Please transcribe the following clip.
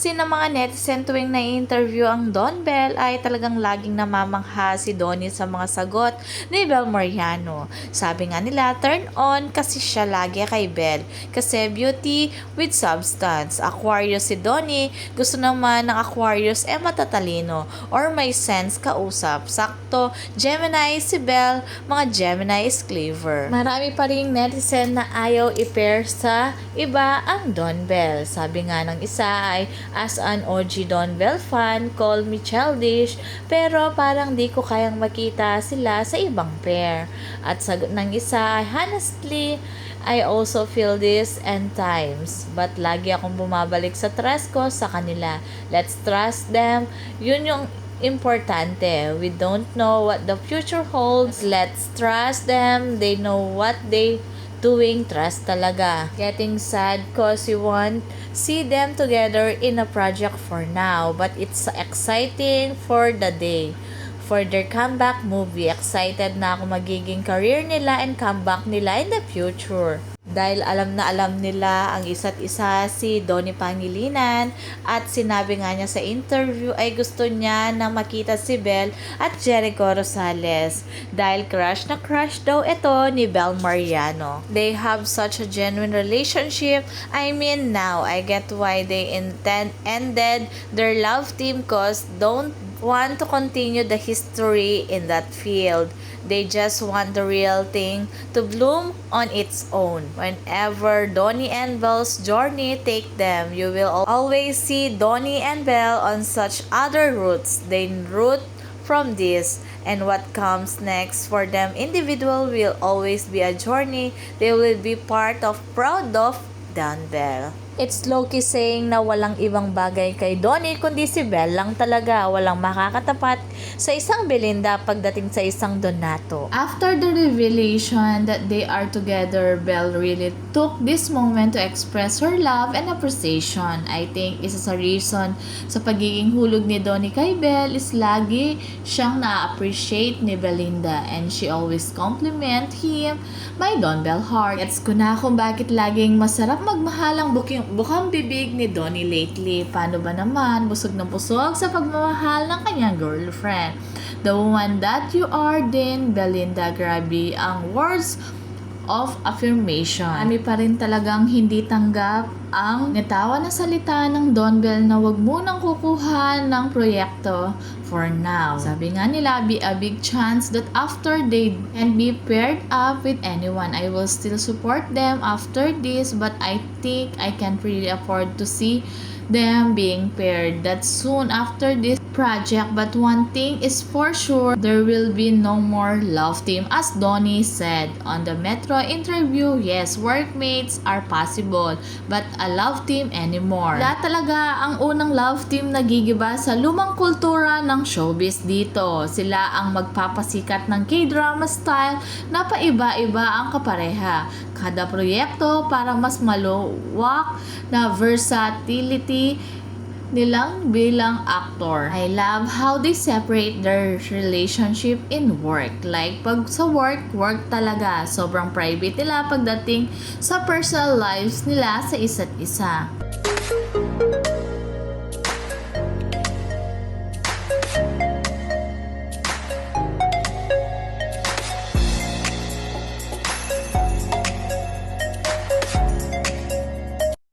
Napapansin ng mga netizen tuwing na-interview ang Don Bell ay talagang laging namamangha si Donnie sa mga sagot ni Bel Mariano. Sabi nga nila, turn on kasi siya lagi kay Bel kasi beauty with substance. Aquarius si Donnie, gusto naman ng Aquarius matatalino or may sense kausap. Sakto, Gemini si Bel, mga Gemini is clever. Marami pa ring netizen na ayaw i-pair sa iba ang Don Bell. Sabi nga ng isa ay, as an OG Don Bell fan, call me childish, pero parang di ko kayang makita sila sa ibang pair. At sagot ng isa ay, honestly, I also feel this and times, but lagi akong bumabalik sa trust ko sa kanila. Let's trust them. Yun yung importante. We don't know what the future holds. Let's trust them. They know what they doing. Trust talaga. Getting sad cause you want see them together in a project for now, but it's exciting for the day. For their comeback movie, excited na ako magiging career nila and comeback nila in the future. Dahil alam na alam nila ang isa't isa si Donnie Pangilinan at sinabi nga niya sa interview ay gusto niya na makita si Bel at Jericho Rosales dahil crush na crush daw ito ni Bel Mariano. They have such a genuine relationship. I mean, now I get why they ended their love team cause don't want to continue the history in that field. They just want the real thing to bloom on its own. Whenever Donnie and Belle's journey take them, you will always see Donnie and Belle on such other routes. They root from this, and what comes next for them individual will always be a journey they will be part of, proud of, Don Bell. It's Loki saying na walang ibang bagay kay Donnie kundi si Belle lang talaga. Walang makakatapat sa isang Belinda pagdating sa isang Donato. After the revelation that they are together, Belle really took this moment to express her love and appreciation. I think isa sa reason sa pagiging hulog ni Donnie kay Belle is lagi siyang na-appreciate ni Belinda and she always compliment him, my Don Bell heart. Gets ko na kung bakit laging masarap magmahal ang bukang bibig ni Donnie lately. Paano ba naman? Busog na busog sa pagmamahal ng kanyang girlfriend. The woman that you are din, Belinda. Grabe ang words of affirmation. Marami pa rin talagang hindi tanggap ang natawa na salita ng Don Bell na wag munang kukuha ng proyekto for now. Sabi nga nila, be a big chance that after they can be paired up with anyone. I will still support them after this, but I think I can't really afford to see them being paired that soon after this project. But one thing is for sure, there will be no more love team, as Donnie said on the Metro interview. Yes, workmates are possible, but a love team anymore. Wala talaga ang unang love team na gigiba sa lumang kultura ng showbiz dito. Sila ang magpapasikat ng K-drama style na paiba-iba ang kapareha. Kada proyekto para mas maluwak na versatility nilang bilang actor. I love how they separate their relationship in work. Like, pag sa work talaga. Sobrang private nila pagdating sa personal lives nila sa isa't isa.